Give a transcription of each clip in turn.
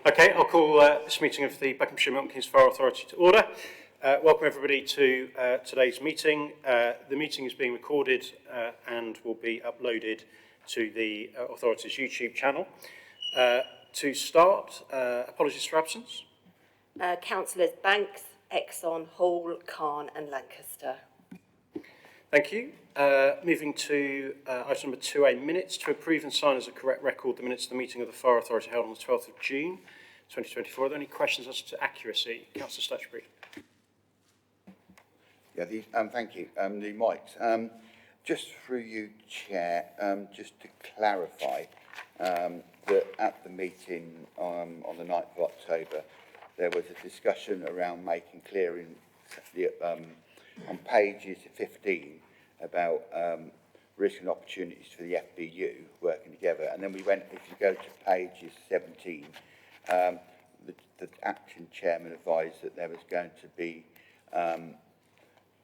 Okay, I'll call this meeting of the Buckinghamshire Milton Keynes Fire Authority to order. Welcome everybody to today's meeting. The meeting is being recorded and will be uploaded to the authority's YouTube channel. To start, apologies for absence. Councillors Banks, Exon, Hall, Khan and Lancaster. Thank you. Moving to item number 2A, minutes. To approve and sign as a correct record the minutes of the meeting of the Fire Authority held on the 12th of June 2024. Are there any questions as to accuracy? Councillor Stutchbury. Yeah, thank you. The mics. Just through you, Chair, just to clarify that at the meeting on the 9th of October, there was a discussion around making clear in the, on pages 15 about risk and opportunities for the FBU working together. And then we went, if you go to pages 17, the acting chairman advised that there was going to be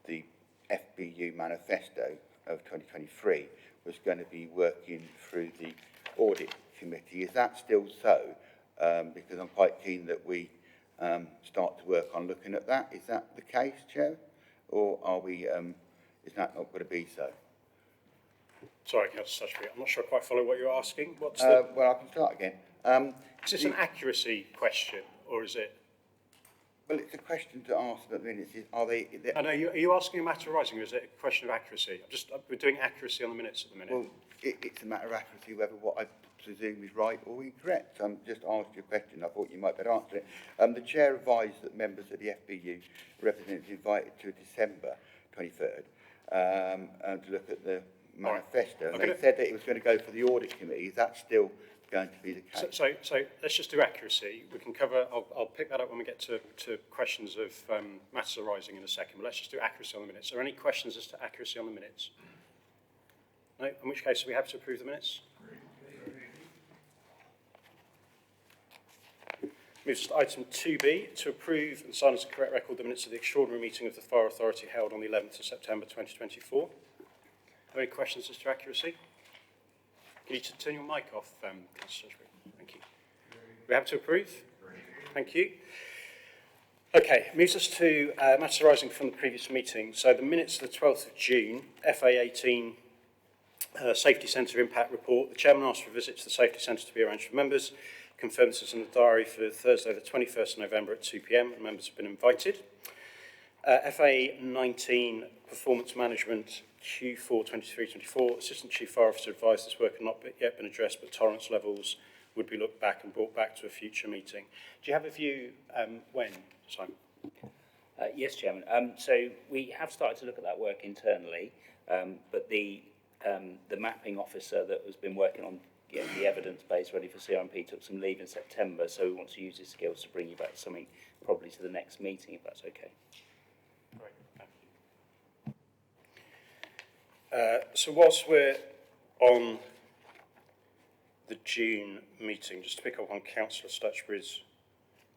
the FBU manifesto of 2023 was going to be working through the audit committee. Is that still so? Because I'm quite keen that we start to work on looking at that. Is that the case, Chair? Or are we, is that not going to be so? Sorry, Councillor Stutchbury, I'm not sure I quite follow what you're asking. What's well, I can start again. Is this an accuracy question, or is it? Well, it's a question to ask at the minutes. Are they? I know. Are you asking a matter arising, or is it a question of accuracy? We're doing accuracy on the minutes at the minute. Well, it's a matter of accuracy whether what I presume is right or incorrect. Just asked you a question. I thought you might better answer it. The chair advised that members of the FBU representatives invited to December 23rd to look at the manifesto. Right. And they said that it was going to go for the audit committee. Is that still going to be the case? So let's just do accuracy. We can cover. I'll pick that up when we get to questions of matters arising in a second. But let's just do accuracy on the minutes. Are there any questions as to accuracy on the minutes? No. In which case, we have to approve the minutes. Moves to item 2B, to approve and sign as a correct record the minutes of the extraordinary meeting of the Fire Authority held on the 11th of September 2024. Are there any questions as to accuracy? Can you turn your mic off, Councillor Stutchbury? Thank you. We have to approve? Thank you. Okay, moves us to matters arising from the previous meeting. So the minutes of the 12th of June, FA18 Safety Centre Impact Report. The Chairman asked for a visit to the Safety Centre to be arranged for members. Confirmed this is in the diary for Thursday the 21st of November at 2 p.m. and members have been invited. FA19 Performance Management Q4 23-24. Assistant Chief Fire Officer advised this work had not yet been addressed, but tolerance levels would be looked back and brought back to a future meeting. Do you have a view when, Simon? Yes, Chairman. So we have started to look at that work internally, but the mapping officer that has been working on getting the evidence base ready for CRMP took some leave in September, so we want to use his skills to bring you back something probably to the next meeting, if that's okay. Great, thank you. So whilst we're on the June meeting, just to pick up on Councillor Stutchbury's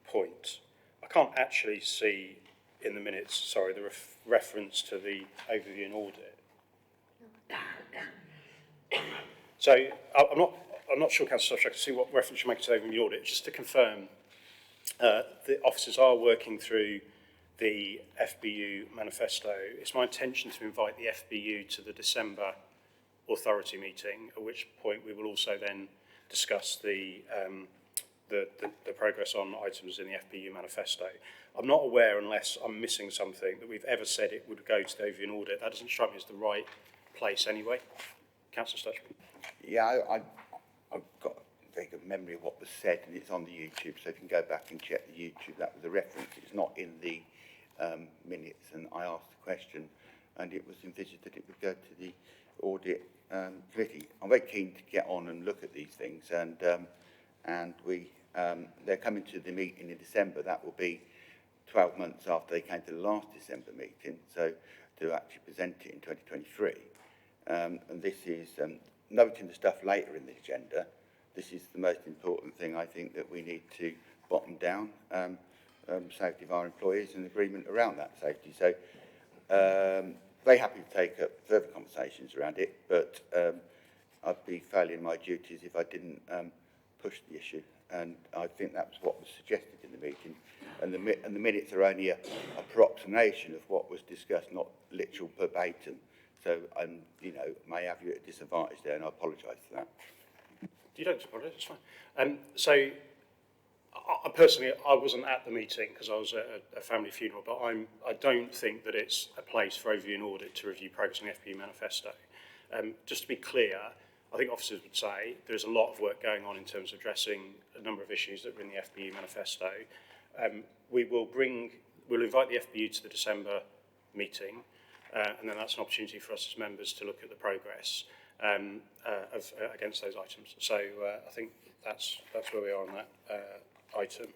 point, I can't actually see in the minutes, sorry, the reference to the overview and audit. So I'm not sure, Councillor Stutchbury, I can see what reference you make to the overview and audit. Just to confirm, the officers are working through the FBU manifesto. It's my intention to invite the FBU to the December authority meeting, at which point we will also then discuss the progress on items in the FBU manifesto. I'm not aware, unless I'm missing something, that we've ever said it would go to the overview and audit. That doesn't strike me as the right place anyway. Councillor Stutchbury. Yeah, I've got a very good memory of what was said, and it's on the YouTube, so if you can go back and check the YouTube, that was a reference. It's not in the minutes, and I asked the question, and it was envisaged that it would go to the audit committee. I'm very keen to get on and look at these things, and they're coming to the meeting in December. That will be 12 months after they came to the last December meeting, so to actually present it in 2023. And this is noting the stuff later in the agenda. This is the most important thing I think that we need to bottom down, safety of our employees and agreement around that safety. So very happy to take up further conversations around it, but I'd be failing my duties if I didn't push the issue, and I think that's what was suggested in the meeting, and the minutes are only a approximation of what was discussed, not literal verbatim. So, may have you at a disadvantage there, and I apologise for that. You don't apologise, it's fine. So, I personally, I wasn't at the meeting because I was at a family funeral, but I don't think that it's a place for overview and audit to review progress on the FPU manifesto. Just to be clear, I think officers would say there's a lot of work going on in terms of addressing a number of issues that are in the FPU manifesto. We'll invite the FPU to the December meeting, and then that's an opportunity for us as members to look at the progress against those items. So I think that's where we are on that item.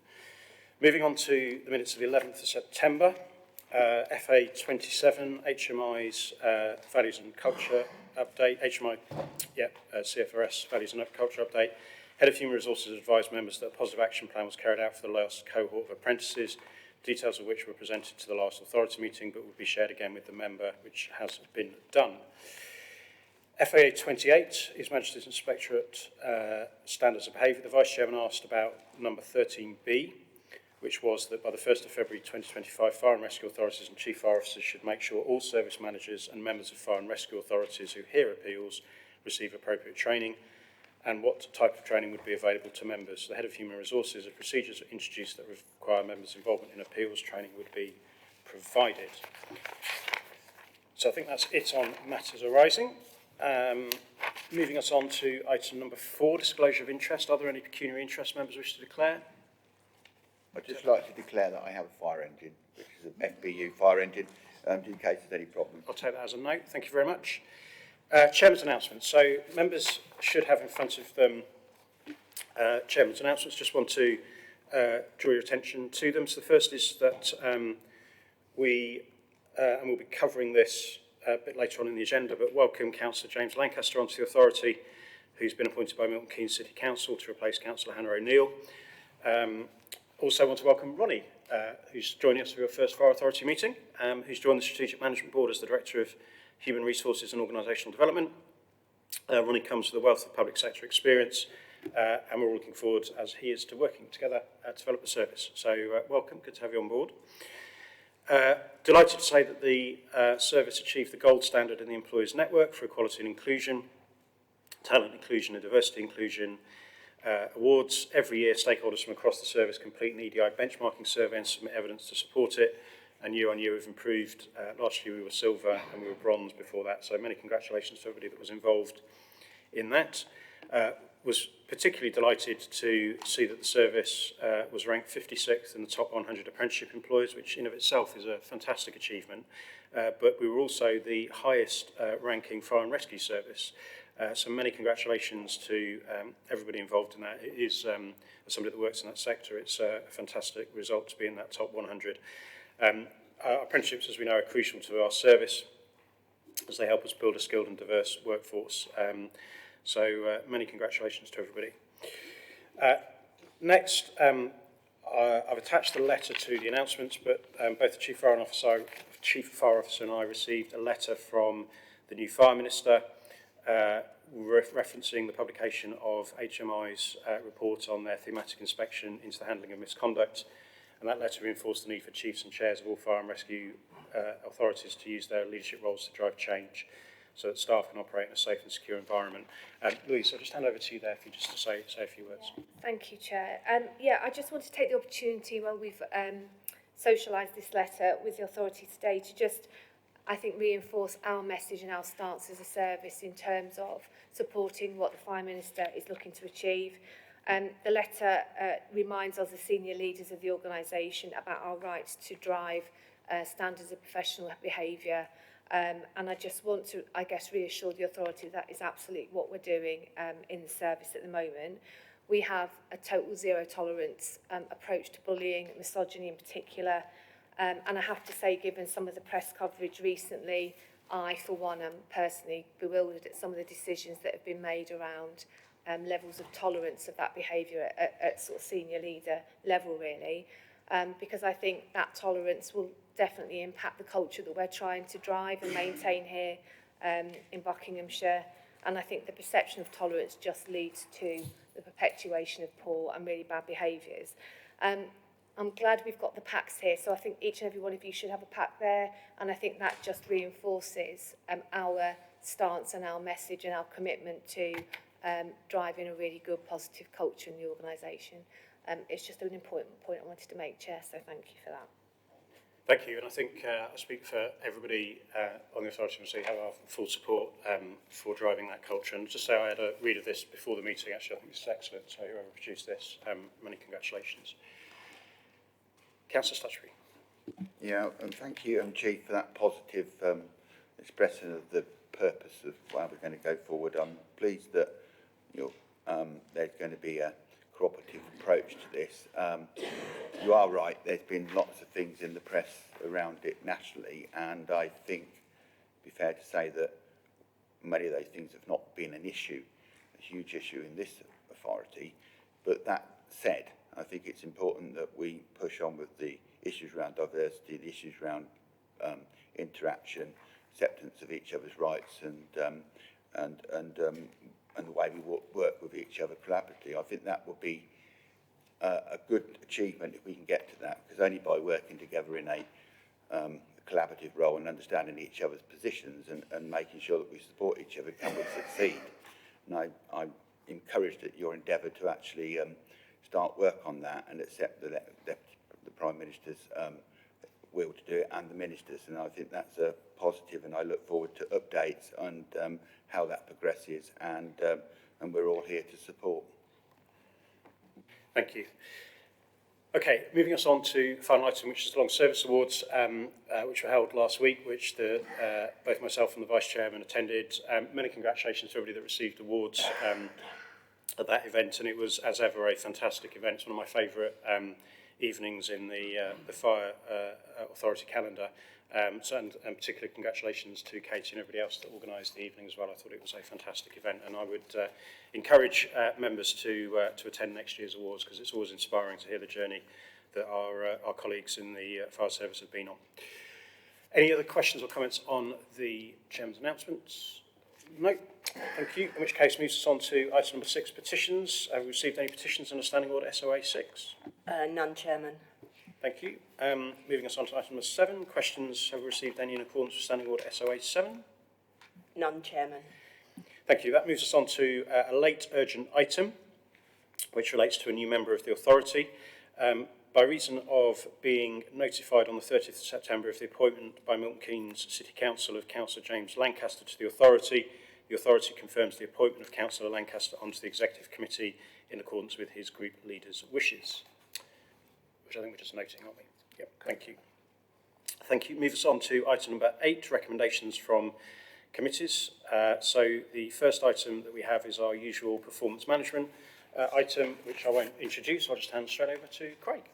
Moving on to the minutes of the 11th of September, FA 27, HMI's Values and Culture update, CFRS Values and Culture update. Head of Human Resources advised members that a positive action plan was carried out for the last cohort of apprentices, details of which were presented to the last authority meeting but would be shared again with the member, which has been done. FAA 28 is Manchester's Inspectorate Standards of Behaviour. The Vice Chairman asked about number 13B, which was that by the 1st of February 2025, fire and rescue authorities and chief fire officers should make sure all service managers and members of fire and rescue authorities who hear appeals receive appropriate training, and what type of training would be available to members. The Head of Human Resources, if procedures are introduced that require members' involvement in appeals, training would be provided. So I think that's it on matters arising. Moving us on to item number 4, disclosure of interest. Are there any pecuniary interest members wish to declare? I'd just like to declare that I have a fire engine, which is an FBU fire engine, in case there's any problem. I'll take that as a note. Thank you very much. Chairman's announcements. So members should have in front of them Chairman's announcements. Just want to draw your attention to them. So the first is that and we'll be covering this a bit later on in the agenda, but welcome Councillor James Lancaster onto the authority, who's been appointed by Milton Keynes City Council to replace Councillor Hannah O'Neill. Also want to welcome Ronnie, who's joining us for your first Fire Authority meeting, who's joined the Strategic Management Board as the Director of Human Resources and Organisational Development. Ronnie comes with a wealth of public sector experience, and we're all looking forward, as he is, to working together to develop the service. So welcome, good to have you on board. Delighted to say that the service achieved the gold standard in the Employers Network for Equality and Inclusion, Talent Inclusion and Diversity Inclusion awards. Every year, stakeholders from across the service complete an EDI benchmarking survey and submit evidence to support it. And year on year, we've improved. Last year, we were silver and we were bronze before that. So many congratulations to everybody that was involved in that. Was particularly delighted to see that the service was ranked 56th in the top 100 apprenticeship employers, which in of itself is a fantastic achievement. But we were also the highest ranking fire and rescue service. So many congratulations to everybody involved in that. It is, as somebody that works in that sector, it's a fantastic result to be in that top 100. Our apprenticeships, as we know, are crucial to our service as they help us build a skilled and diverse workforce. So many congratulations to everybody. Next, I've attached the letter to the announcements, but both the Chief Fire Officer and I received a letter from the new Fire Minister referencing the publication of HMI's report on their thematic inspection into the handling of misconduct. And that letter reinforced the need for chiefs and chairs of all fire and rescue authorities to use their leadership roles to drive change so that staff can operate in a safe and secure environment. Louise, I'll just hand over to you there for you just to say a few words. Thank you, Chair. I just want to take the opportunity while we've socialised this letter with the authority today to just, I think, reinforce our message and our stance as a service in terms of supporting what the Fire Minister is looking to achieve. The letter reminds us as senior leaders of the organisation about our right to drive standards of professional behaviour. And I just want to, reassure the authority that is absolutely what we're doing in the service at the moment. We have a total zero tolerance approach to bullying, misogyny in particular. And I have to say, given some of the press coverage recently, I, for one, am personally bewildered at some of the decisions that have been made around levels of tolerance of that behaviour at sort of senior leader level, really. Because I think that tolerance will definitely impact the culture that we're trying to drive and maintain here in Buckinghamshire. And I think the perception of tolerance just leads to the perpetuation of poor and really bad behaviours. I'm glad we've got the packs here, so I think each and every one of you should have a pack there, and I think that just reinforces our stance and our message and our commitment to driving a really good, positive culture in the organisation. It's just an important point I wanted to make, Chair, so thank you for that. Thank you, and I think I speak for everybody on the authority and say have our full support for driving that culture. And just say I had a read of this before the meeting, actually I think this is excellent, so whoever produced this, many congratulations. Councillor Stutchbury. Yeah, and thank you, Chief, for that positive expression of the purpose of how we're going to go forward. I'm pleased that there's going to be a cooperative approach to this. You are right, there's been lots of things in the press around it nationally, and I think it'd be fair to say that many of those things have not been an issue, a huge issue in this authority. But that said, I think it's important that we push on with the issues around diversity, the issues around interaction, acceptance of each other's rights, and the way we work with each other collaboratively. I think that will be a good achievement if we can get to that, because only by working together in a collaborative role and understanding each other's positions and making sure that we support each other can we succeed. And I'm encouraged at your endeavour to actually start work on that and accept the Prime Minister's will to do it, and the Ministers, and I think that's a positive, and I look forward to updates on how that progresses, and we're all here to support. Thank you. Okay, moving us on to the final item, which is the Long Service Awards, which were held last week, which both myself and the Vice Chairman attended. Many congratulations to everybody that received awards at that event, and it was, as ever, a fantastic event. It's one of my favourite evenings in the Fire Authority calendar. And particularly congratulations to Katie and everybody else that organised the evening as well. I thought it was a fantastic event, and I would encourage members to attend next year's awards, because it's always inspiring to hear the journey that our colleagues in the fire service have been on. Any other questions or comments on the Chairman's announcements? No, thank you. In which case, moves us on to item number 6, petitions. Have we received any petitions under Standing Order SOA 6? None, Chairman. Thank you. Moving us on to item number 7, questions. Have we received any in accordance with Standing Order SOA 7? None, Chairman. Thank you. That moves us on to a late urgent item, which relates to a new member of the authority. By reason of being notified on the 30th of September of the appointment by Milton Keynes City Council of Councillor James Lancaster to the authority confirms the appointment of Councillor Lancaster onto the Executive Committee in accordance with his group leader's wishes, which I think we're just noting, aren't we? Yep, thank you. Thank you. Move us on to item number 8, recommendations from committees. So the first item that we have is our usual performance management item, which I won't introduce. I'll just hand straight over to Craig.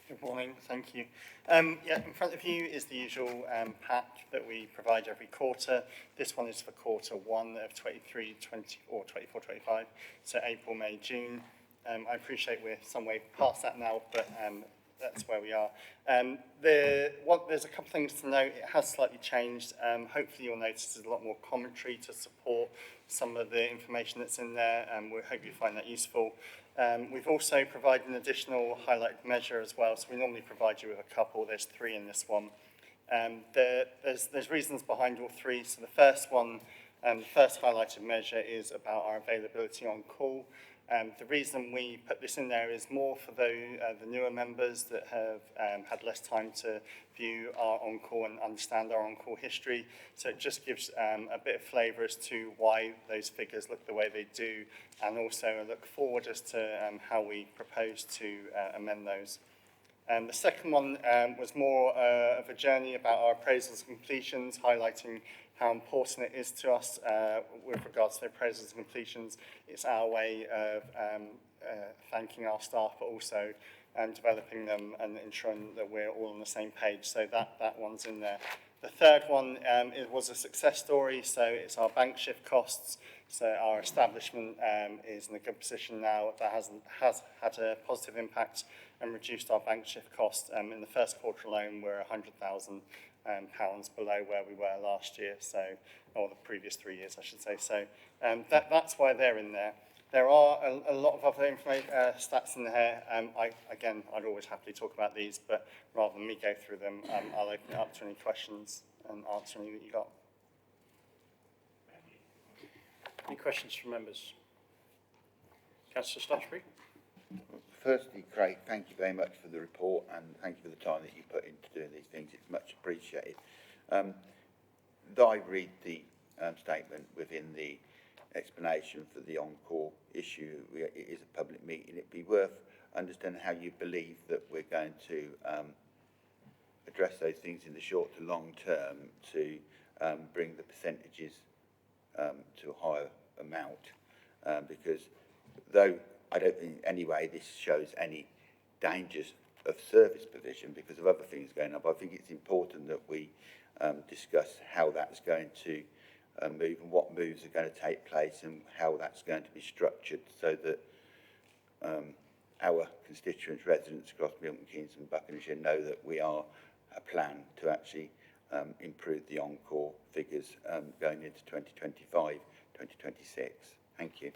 Good morning, thank you. Yeah, in front of you is the usual pack that we provide every quarter. This one is for quarter 1 of 23-20 or 24-25, so April, May, June. I appreciate we're some way past that now, but that's where we are. There's a couple things to note. It has slightly changed. Hopefully you'll notice there's a lot more commentary to support some of the information that's in there, and we hope you find that useful. We've also provided an additional highlighted measure as well, so we normally provide you with a couple. There's 3 in this one. There's reasons behind all 3. So the first one, the first highlighted measure is about our availability on call. The reason we put this in there is more for the newer members that have had less time to view our on-call and understand our on-call history. So it just gives a bit of flavour as to why those figures look the way they do, and also a look forward as to how we propose to amend those. The second one was more of a journey about our appraisals and completions, highlighting how important it is to us with regards to appraisals and completions. It's our way of thanking our staff, but also developing them and ensuring that we're all on the same page. So that one's in there. The third one it was a success story, so it's our bank shift costs. So our establishment is in a good position now. That has had a positive impact and reduced our bank shift costs. In the first quarter alone, we're £100,000 below where we were last year, so, or the previous 3 years, I should say. So that's why they're in there. There are a lot of other stats in there. I'd always happily talk about these, but rather than me go through them, I'll open it up to any questions and answer any that you got. Any questions from members? Councillor Stutchbury? Firstly, Craig, thank you very much for the report and thank you for the time that you put into doing these things. It's much appreciated. I read the statement within the explanation for the on-call issue. It is a public meeting. It'd be worth understanding how you believe that we're going to address those things in the short to long term to bring the percentages to a higher amount, because though I don't think in any way this shows any dangers of service provision because of other things going on, but I think it's important that we discuss how that's going to move and what moves are going to take place and how that's going to be structured so that our constituents, residents across Milton Keynes and Buckinghamshire know that we are a plan to actually improve the on-call figures going into 2025, 2026. Thank you.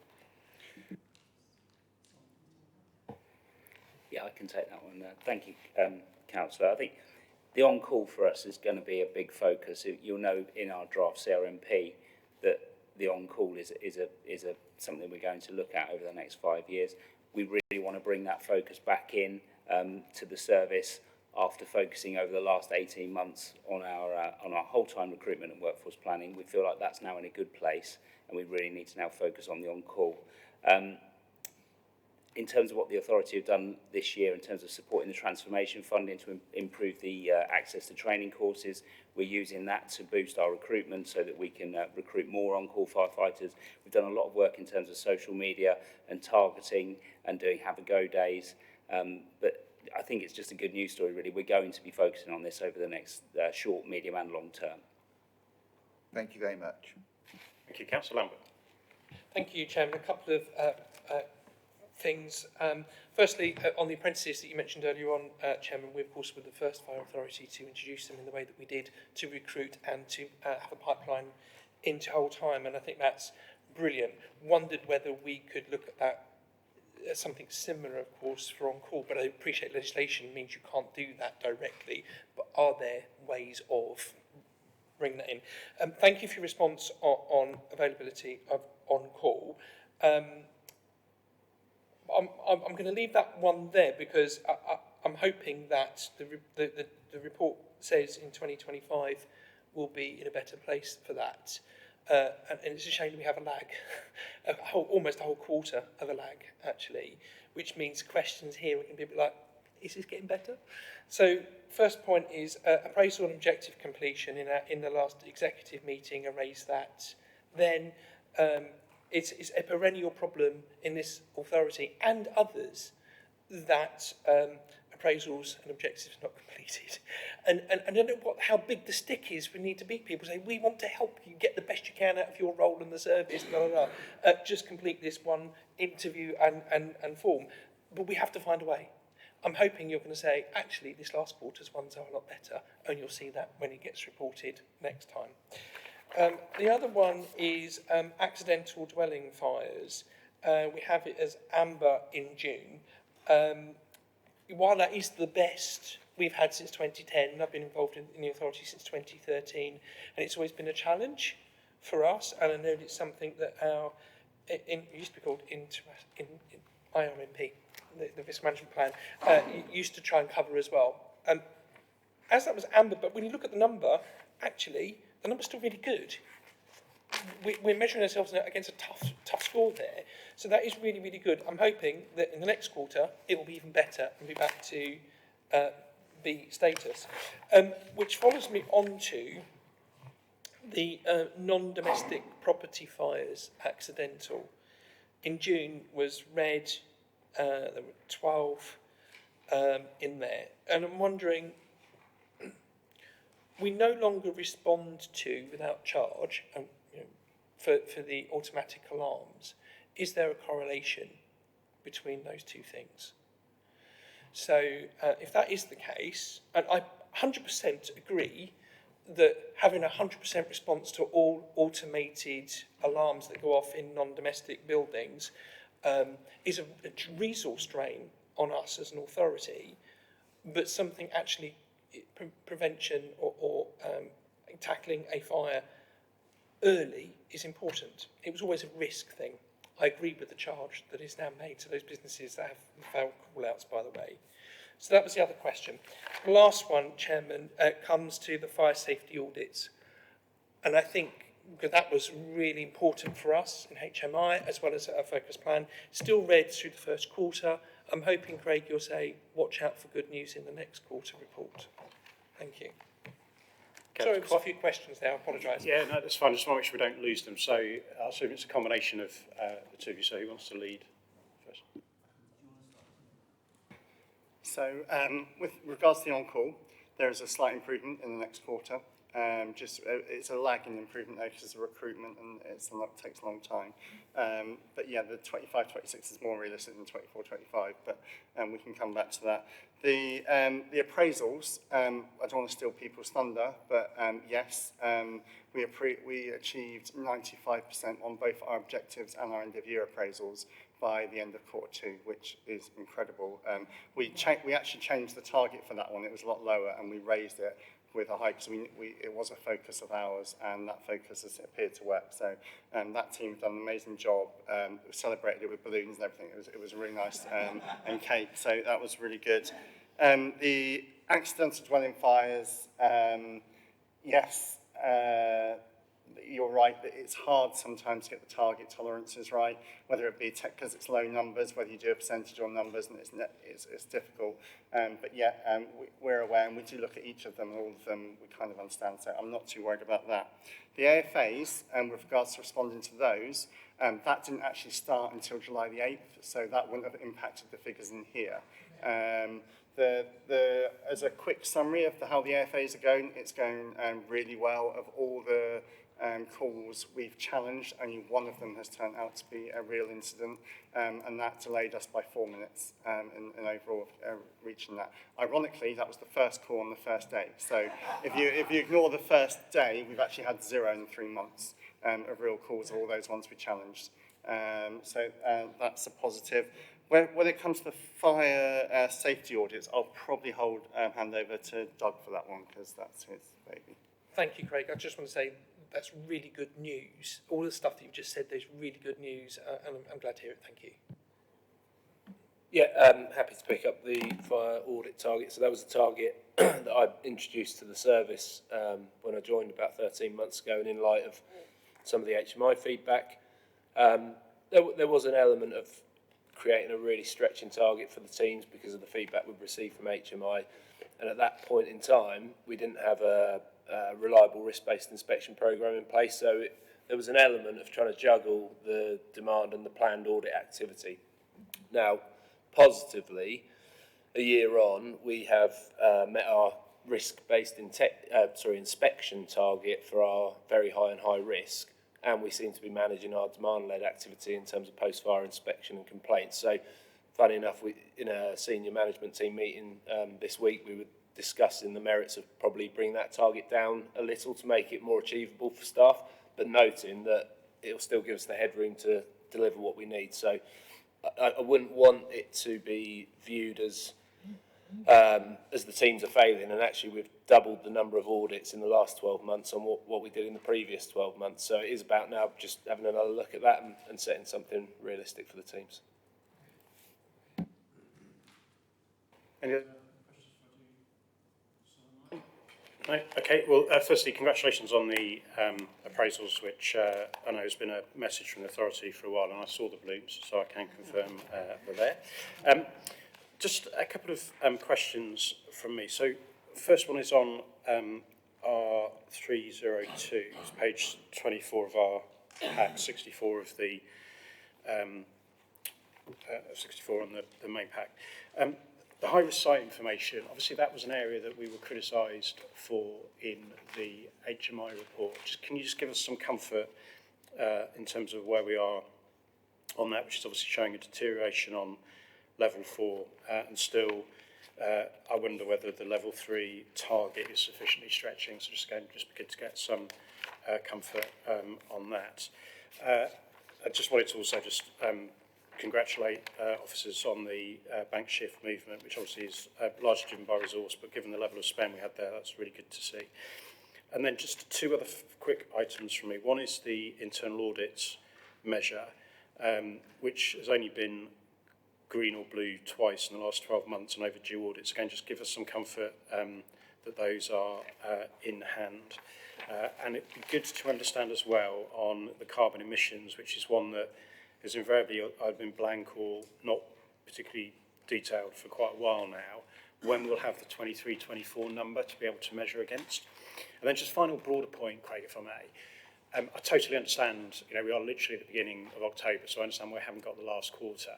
Yeah, I can take that one. Thank you, Councillor. I think the on-call for us is going to be a big focus. You'll know in our draft CRMP that the on-call is something we're going to look at over the next 5 years. We really want to bring that focus back in to the service after focusing over the last 18 months on our whole-time recruitment and workforce planning. We feel like that's now in a good place and we really need to now focus on the on-call. In terms of what the authority have done this year in terms of supporting the transformation funding to improve the access to training courses, we're using that to boost our recruitment so that we can recruit more on-call firefighters. We've done a lot of work in terms of social media and targeting and doing have-a-go days. But I think it's just a good news story, really. We're going to be focusing on this over the next short, medium and long term. Thank you very much. Thank you. Councillor Lambert? Thank you, Chairman. A couple of things. Firstly, on the apprentices that you mentioned earlier on, Chairman, we of course were the first fire authority to introduce them in the way that we did to recruit and to have a pipeline into whole time, and I think that's brilliant. Wondered whether we could look at that something similar, of course, for on-call, but I appreciate legislation means you can't do that directly, but are there ways of bringing that in? Thank you for your response on availability of on-call. I'm going to leave that one there because I'm hoping that the report says in 2025 we'll be in a better place for that. And it's a shame we have a lag, almost a whole quarter of a lag, actually, which means questions here we can be a bit like, is this getting better? So first point is appraisal and objective completion. In the last executive meeting, I raised that. Then it's a perennial problem in this authority and others that appraisals and objectives are not completed. And I don't know how big the stick is we need to beat people. Say, we want to help you get the best you can out of your role in the service, blah, blah, blah. Just complete this one interview and form. But we have to find a way. I'm hoping you're going to say, actually, this last quarter's ones are a lot better, and you'll see that when it gets reported next time. The other one is accidental dwelling fires. We have it as amber in June. While that is the best we've had since 2010, I've been involved in the authority since 2013, and it's always been a challenge for us, and I know it's something that it used to be called IRMP, the risk management plan, used to try and cover as well. As that was amber, but when you look at the number, actually, the number's still really good. We're measuring ourselves against a tough score there. So that is really, really good. I'm hoping that in the next quarter, it will be even better and be back to B status. Which follows me on to the non-domestic property fires accidental. In June was red, there were 12 in there. And I'm wondering, we no longer respond to, without charge, for the automatic alarms. Is there a correlation between those two things? So if that is the case, and I 100% agree that having a 100% response to all automated alarms that go off in non-domestic buildings is a resource drain on us as an authority, but something actually, prevention or tackling a fire early is important. It was always a risk thing. I agree with the charge that is now made to those businesses that have failed call-outs, by the way. So that was the other question. The last one, Chairman, comes to the fire safety audits. And I think that was really important for us in HMI, as well as our focus plan. Still read through the first quarter. I'm hoping, Craig, you'll say, watch out for good news in the next quarter report. Thank you. Okay. Sorry, there's a few questions there. I apologise. Yeah, no, that's fine. Just want to make sure we don't lose them. So I assume it's a combination of the two of you. So who wants to lead first? So with regards to the on-call, there is a slight improvement in the next quarter. It's a lagging improvement though because of recruitment and it takes a long time. But yeah, the 25-26 is more realistic than 24-25, but we can come back to that. The appraisals, I don't want to steal people's thunder, but yes, we achieved 95% on both our objectives and our end-of-year appraisals by the end of quarter two, which is incredible. We actually changed the target for that one. It was a lot lower, and we raised it with a high, because it was a focus of ours, and that focus has appeared to work. So that team's done an amazing job. We celebrated it with balloons and everything. It was really nice, and cake. So that was really good. The accidental dwelling fires, yes, you're right that it's hard sometimes to get the target tolerances right, whether it be because it's low numbers, whether you do a percentage on numbers, and it's difficult. But yeah, we're aware, and we do look at each of them, and all of them we kind of understand, so I'm not too worried about that. The AFAs, with regards to responding to those, that didn't actually start until July the 8th, so that wouldn't have impacted the figures in here. As a quick summary of how the AFAs are going, it's going really well. Of all the calls we've challenged, only one of them has turned out to be a real incident, and that delayed us by 4 minutes in overall reaching that. Ironically, that was the first call on the first day. So if you ignore the first day, we've actually had 0 in 3 months of real calls of all those ones we challenged. So that's a positive. When it comes to the fire safety audits, I'll probably hand over to Doug for that one, because that's his baby. Thank you, Craig. I just want to say that's really good news. All the stuff that you've just said, there's really good news, and I'm glad to hear it. Thank you. Yeah, happy to pick up the fire audit target. So that was a target that I introduced to the service when I joined about 13 months ago, and in light of some of the HMI feedback, there was an element of creating a really stretching target for the teams because of the feedback we've received from HMI. And at that point in time, we didn't have a reliable risk-based inspection program in place. So there was an element of trying to juggle the demand and the planned audit activity. Now, positively, a year on, we have met our risk-based inspection target for our very high and high risk. And we seem to be managing our demand-led activity in terms of post-fire inspection and complaints. So, funny enough, in a senior management team meeting this week, we were discussing the merits of probably bringing that target down a little to make it more achievable for staff, but noting that it will still give us the headroom to deliver what we need. So, I wouldn't want it to be viewed as the teams are failing, and actually we've doubled the number of audits in the last 12 months on what we did in the previous 12 months. So it is about now just having another look at that and setting something realistic for the teams. Any other questions? No? Okay, well, firstly, congratulations on the appraisals, which I know has been a message from the authority for a while, and I saw the balloons, so I can confirm they're there. Just a couple of questions from me. So, first one is on R302, it's page 24 of our pack, 64 of the 64 on the main pack. The high-risk site information, obviously that was an area that we were criticised for in the HMI report. Can you just give us some comfort in terms of where we are on that, which is obviously showing a deterioration on level 4, and still I wonder whether the level 3 target is sufficiently stretching. So just be good to get some comfort on that. I just wanted to also just congratulate officers on the bank shift movement, which obviously is largely driven by resource, but given the level of spend we had there, that's really good to see. And then just two other quick items from me. One is the internal audits measure, which has only been green or blue twice in the last 12 months and overdue audits. Again, just give us some comfort that those are in hand. And it'd be good to understand as well on the carbon emissions, which is one that is invariably I've been blank or not particularly detailed for quite a while now, when we'll have the 23-24 number to be able to measure against. And then just final broader point, Craig, if I may. I totally understand, you know, we are literally at the beginning of October, so I understand we haven't got the last quarter.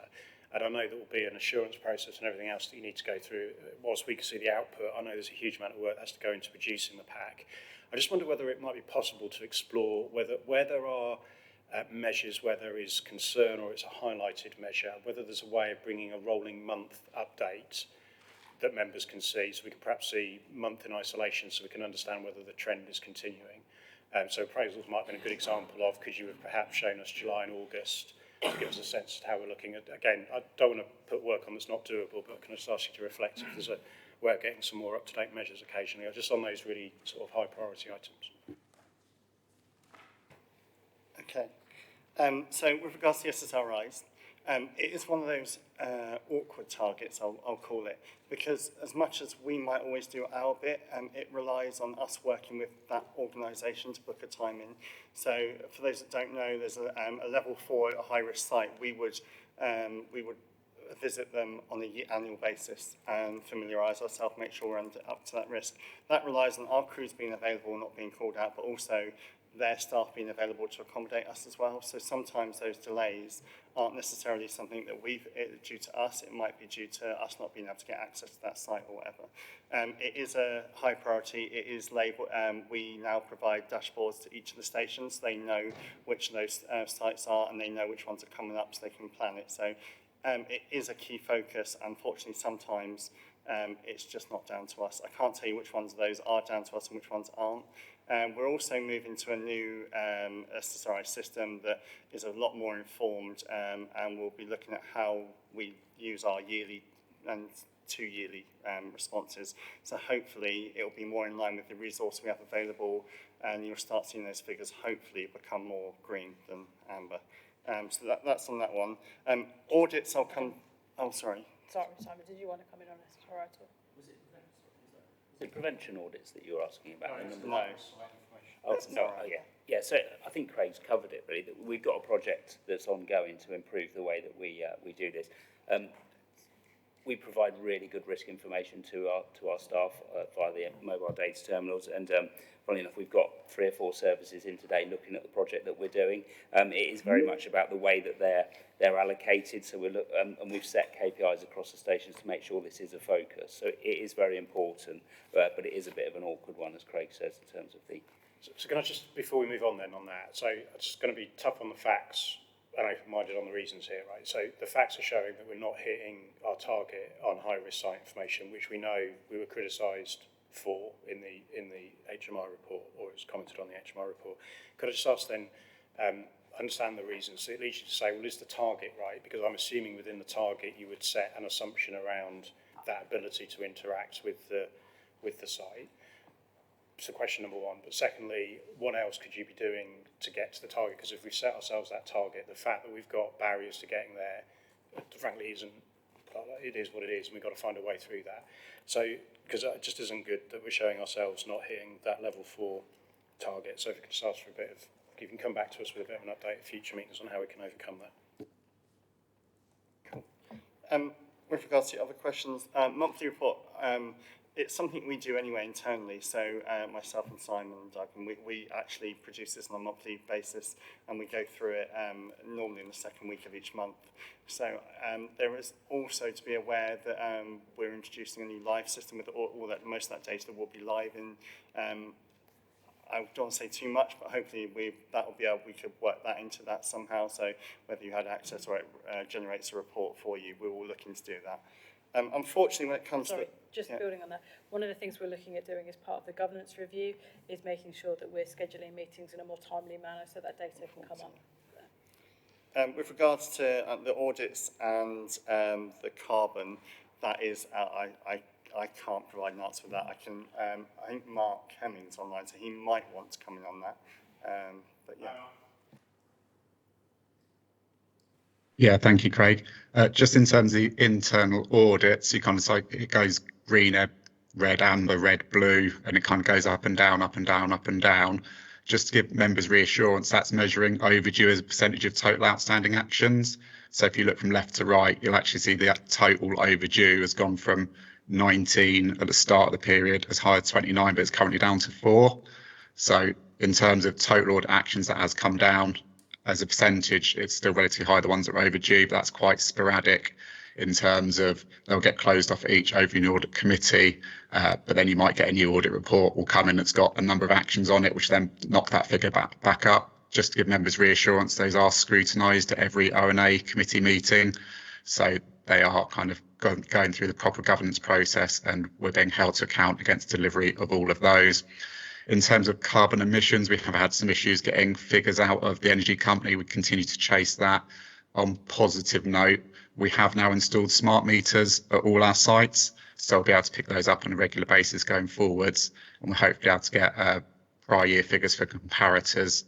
And I know there will be an assurance process and everything else that you need to go through. Whilst we can see the output, I know there's a huge amount of work that has to go into producing the pack. I just wonder whether it might be possible to explore where there are measures where there is concern or it's a highlighted measure, whether there's a way of bringing a rolling month update that members can see, so we can perhaps see month in isolation so we can understand whether the trend is continuing. So appraisals might have been a good example of, because you have perhaps shown us July and August to give us a sense of how we're looking at. Again, I don't want to put work on that's not doable, but can I just ask you to reflect if there's a way of getting some more up-to-date measures occasionally, or just on those really sort of high priority items. Okay. So with regards to the SSRIs, it is one of those awkward targets, I'll call it, because as much as we might always do our bit, it relies on us working with that organisation to book a time in. So for those that don't know, there's a level 4 at a high-risk site. We would visit them on an annual basis and familiarise ourselves, make sure we're up to that risk. That relies on our crews being available, not being called out, but also their staff being available to accommodate us as well. So sometimes those delays aren't necessarily something that due to us. It might be due to us not being able to get access to that site or whatever. It is a high priority. It is labelled. We now provide dashboards to each of the stations. They know which of those sites are, and they know which ones are coming up, so they can plan it. So it is a key focus. Unfortunately, sometimes it's just not down to us. I can't tell you which ones of those are down to us and which ones aren't. We're also moving to a new SSRI system that is a lot more informed, and we'll be looking at how we use our yearly and 2 yearly responses. So hopefully it will be more in line with the resource we have available, and you'll start seeing those figures hopefully become more green than amber. So that's on that one. Audits, I'll come... Oh, sorry. Sorry, Simon, did you want to come in on SSRI at all? The prevention audits that you're asking about? No. Oh, no, yeah. Yeah, so I think Craig's covered it really, that we've got a project that's ongoing to improve the way that we do this. We provide really good risk information to our staff via the mobile data terminals, and funnily enough, we've got 3 or 4 services in today looking at the project that we're doing. It is very much about the way that they're allocated, so and we've set KPIs across the stations to make sure this is a focus. So it is very important, but it is a bit of an awkward one, as Craig says, in terms of the... So can I just, before we move on then on that, so it's just going to be tough on the facts and open-minded on the reasons here, right? So the facts are showing that we're not hitting our target on high-risk site information, which we know we were criticised for in the HMI report, or it was commented on the HMI report. Could I just ask then, understand the reasons? So it leads you to say, well, is the target right? Because I'm assuming within the target you would set an assumption around that ability to interact with the site. So question number one. But secondly, what else could you be doing to get to the target? Because if we set ourselves that target, the fact that we've got barriers to getting there, frankly, it is what it is, and we've got to find a way through that. So, because it just isn't good that we're showing ourselves not hitting that level 4 target. So if you could just ask for a bit of, you can come back to us with a bit of an update at future meetings on how we can overcome that. Cool. With regards to other questions, monthly report, it's something we do anyway internally. So myself and Simon and Doug, and we actually produce this on a monthly basis, and we go through it normally in the second week of each month. So there is also to be aware that we're introducing a new live system with all that, most of that data will be live in. I don't want to say too much, but hopefully we could work that into that somehow. So whether you had access or it generates a report for you, we will look into do that. Unfortunately, when it comes to... Building on that, one of the things we're looking at doing as part of the governance review is making sure that we're scheduling meetings in a more timely manner so that data can come up. With regards to the audits and the carbon, that is, I can't provide an answer for that. I can, I think Mark Hemming's online, so he might want to come in on that. But yeah. Yeah, thank you, Craig. Just in terms of the internal audits, you kind of like it goes green, red, amber, red, blue, and it kind of goes up and down, up and down, up and down. Just to give members reassurance, that's measuring overdue as a percentage of total outstanding actions. So if you look from left to right, you'll actually see the total overdue has gone from 19 at the start of the period as high as 29, but it's currently down to 4. So in terms of total audit actions, that has come down. As a percentage, it's still relatively high, the ones that are overdue, but that's quite sporadic in terms of they'll get closed off each overdue audit committee, but then you might get a new audit report will come in that's got a number of actions on it, which then knock that figure back up. Just to give members reassurance, those are scrutinised at every O&A committee meeting, so they are kind of going through the proper governance process, and we're being held to account against delivery of all of those. In terms of carbon emissions, we have had some issues getting figures out of the energy company. We continue to chase that. On positive note, we have now installed smart meters at all our sites, so we'll be able to pick those up on a regular basis going forwards, and we'll hopefully be able to get prior year figures for comparators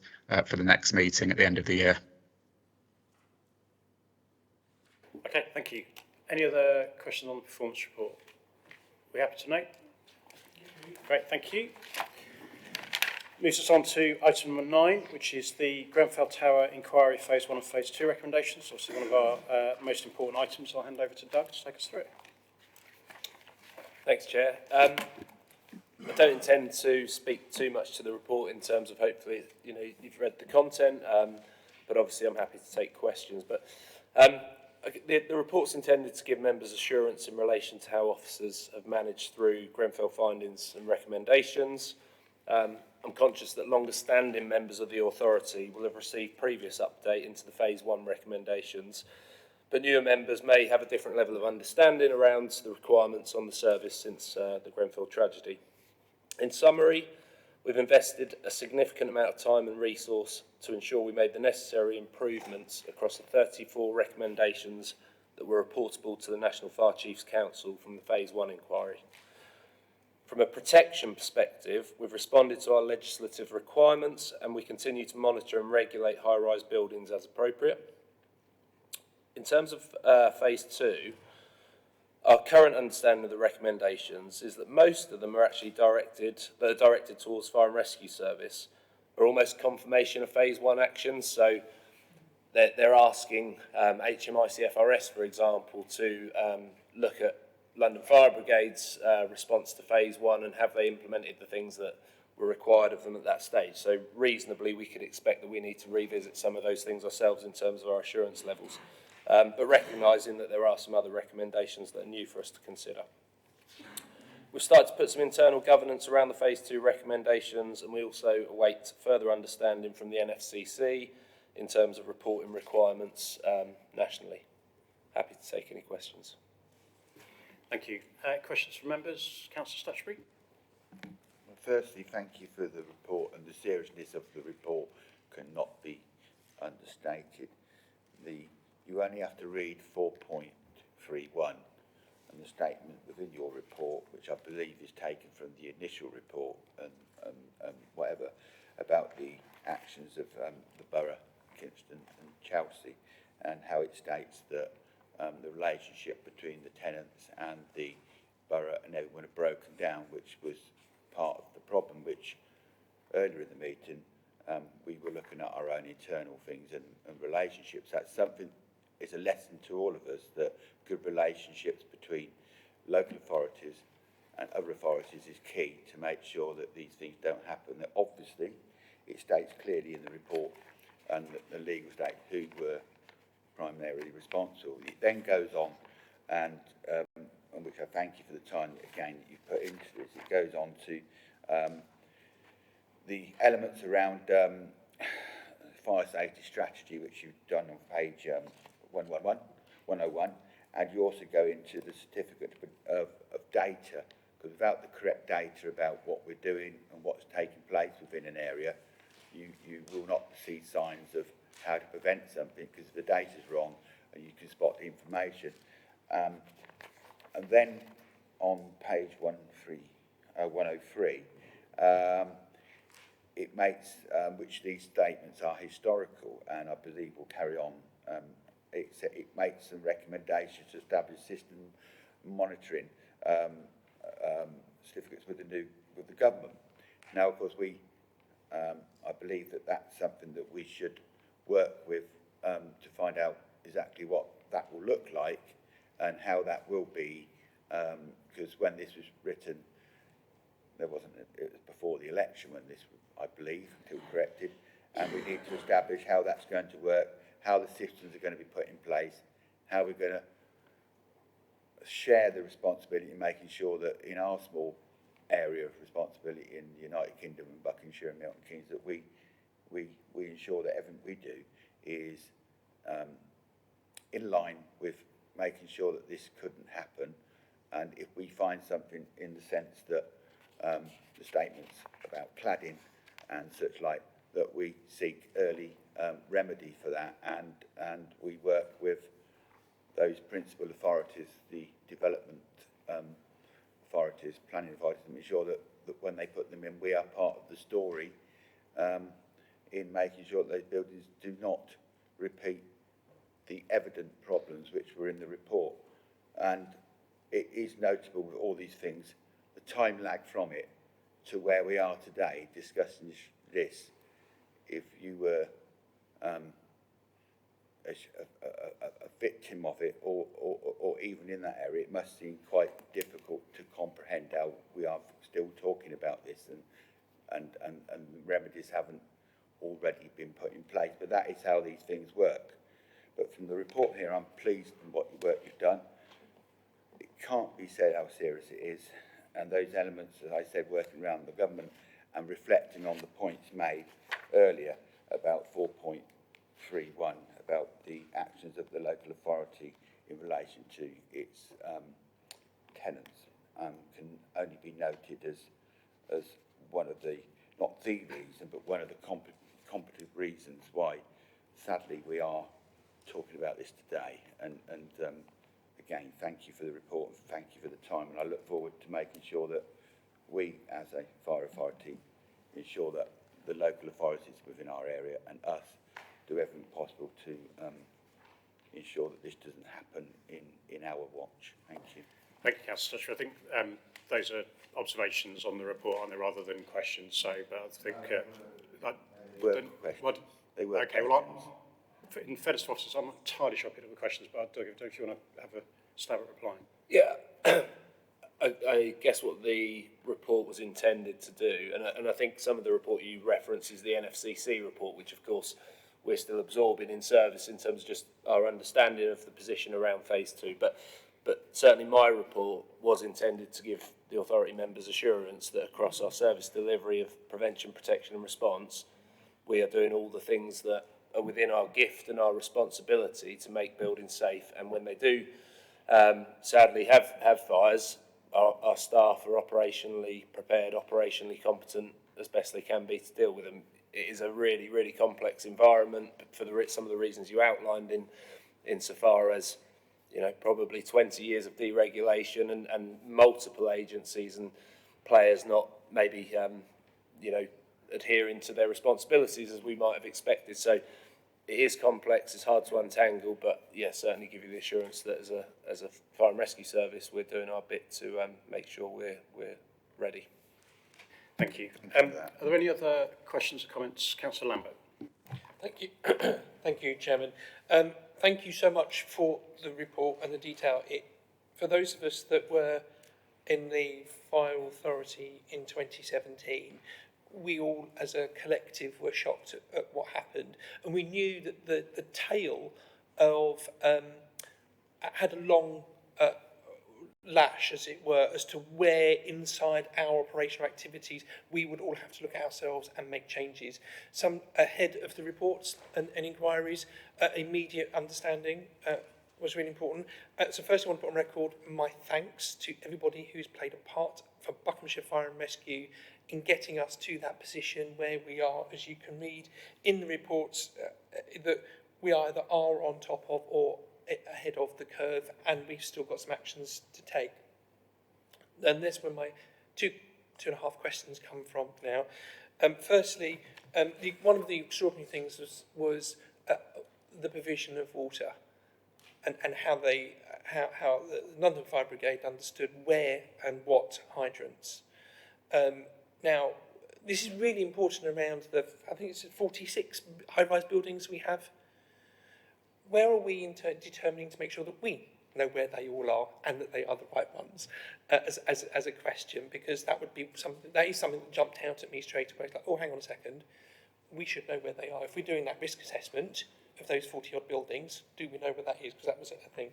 for the next meeting at the end of the year. Okay, thank you. Any other questions on the performance report? We happy to note? Great, thank you. Moves us on to item number 9, which is the Grenfell Tower Inquiry Phase 1 and Phase 2 recommendations. Obviously one of our most important items. I'll hand over to Doug to take us through it. Thanks, Chair. I don't intend to speak too much to the report in terms of hopefully, you've read the content, but obviously I'm happy to take questions. But the report's intended to give members assurance in relation to how officers have managed through Grenfell findings and recommendations. I'm conscious that longer-standing members of the authority will have received previous update into the Phase 1 recommendations, but newer members may have a different level of understanding around the requirements on the service since the Grenfell tragedy. In summary, we've invested a significant amount of time and resource to ensure we made the necessary improvements across the 34 recommendations that were reportable to the National Fire Chiefs Council from the Phase 1 inquiry. From a protection perspective, we've responded to our legislative requirements and we continue to monitor and regulate high-rise buildings as appropriate. In terms of Phase 2, our current understanding of the recommendations is that most of them are actually directed towards fire and rescue service, are almost confirmation of Phase 1 actions. So they're asking HMICFRS, for example, to look at London Fire Brigade's response to Phase 1 and have they implemented the things that were required of them at that stage. So reasonably we could expect that we need to revisit some of those things ourselves in terms of our assurance levels, but recognising that there are some other recommendations that are new for us to consider. We've started to put some internal governance around the Phase 2 recommendations, and we also await further understanding from the NFCC in terms of reporting requirements nationally. Happy to take any questions. Thank you. Questions from members? Councillor Stutchbury? Well, firstly, thank you for the report, and the seriousness of the report cannot be understated. You only have to read 4.31 and the statement within your report, which I believe is taken from the initial report and whatever, about the actions of the borough, Kingston and Chelsea, and how it states that the relationship between the tenants and the borough and everyone had broken down, which was part of the problem, which earlier in the meeting we were looking at our own internal things and relationships. That's something, it's a lesson to all of us that good relationships between local authorities and other authorities is key to make sure that these things don't happen. That obviously it states clearly in the report and the legal state who were primarily responsible. It then goes on, and which I thank you for the time again that you put into this. It goes on to the elements around fire safety strategy, which you've done on page 101, and you also go into the certificate of data, because without the correct data about what we're doing and what's taking place within an area, you will not see signs of how to prevent something, because the data's wrong and you can spot the information. And then on page 103, it makes, which these statements are historical, and I believe will carry on, it makes some recommendations to establish system monitoring certificates with the government. Now, of course, I believe that that's something that we should work with to find out exactly what that will look like and how that will be, because when this was written, it was before the election when this, I believe, until corrected, and we need to establish how that's going to work, how the systems are going to be put in place, how we're going to share the responsibility in making sure that in our small area of responsibility in the United Kingdom and Buckinghamshire and Milton Keynes, that we ensure that everything we do is in line with making sure that this couldn't happen. And if we find something in the sense that the statements about cladding and such like, that we seek early remedy for that, and we work with those principal authorities, the development authorities, planning authorities, to make sure that when they put them in, we are part of the story in making sure that those buildings do not repeat the evident problems which were in the report. And it is notable with all these things, the time lag from it to where we are today discussing this. If you were a victim of it, or even in that area, it must seem quite difficult to comprehend how we are still talking about this, and remedies haven't already been put in place. But that is how these things work. But from the report here, I'm pleased with what work you've done. It can't be said how serious it is, and those elements, as I said, working around the government and reflecting on the points made earlier about 4.31, about the actions of the local authority in relation to its tenants, can only be noted as one of the, not the reason, but one of the competent reasons why, sadly, we are talking about this today. And again, thank you for the report, and thank you for the time, and I look forward to making sure that we, as a fire authority, ensure that the local authorities within our area and us do everything possible to ensure that this doesn't happen in our watch. Thank you. Thank you, Councillor Stutcher. I think those are observations on the report, aren't they, rather than questions. So, but I think questions. They were okay. questions. Well, in fairness to officers, I'm not entirely sure if questions, but I don't know if you want to have a stab at replying. Yeah, I guess what the report was intended to do, and I think some of the report you reference is the NFCC report, which of course we're still absorbing in service in terms of just our understanding of the position around phase 2. But certainly my report was intended to give the authority members assurance that across our service delivery of prevention, protection and response, we are doing all the things that are within our gift and our responsibility to make buildings safe. And when they do sadly have fires, our staff are operationally prepared, operationally competent as best they can be to deal with them. It is a really, really complex environment for some of the reasons you outlined insofar as, you know, probably 20 years of deregulation and multiple agencies and players not maybe, you know, adhering to their responsibilities as we might have expected. So it is complex, it's hard to untangle, but yeah, certainly give you the assurance that as a fire and rescue service, we're doing our bit to make sure we're ready. Thank you. Are there any other questions or comments? Councillor Lambert. Thank you. Thank you, Chairman. Thank you so much for the report and the detail. For those of us that were in the Fire Authority in 2017, we all, as a collective, were shocked at what happened. And we knew that the tail of had a long lash, as it were, as to where inside our operational activities we would all have to look at ourselves and make changes. Some ahead of the reports and inquiries, immediate understanding was really important. So first I want to put on record my thanks to everybody who's played a part for Buckinghamshire Fire and Rescue in getting us to that position where we are, as you can read in the reports, that we either are on top of or ahead of the curve, and we've still got some actions to take. And that's where my two and a half questions come from now. Firstly, one of the extraordinary things was the provision of water, and how the London Fire Brigade understood where and what hydrants. Now, this is really important around I think it's 46 high-rise buildings we have. Where are we in determining to make sure that we know where they all are and that they are the right ones, as a question? Because that is something that jumped out at me straight away. It's like, oh, hang on a second, we should know where they are. If we're doing that risk assessment of those 40-odd buildings, do we know where that is? Because that was a thing.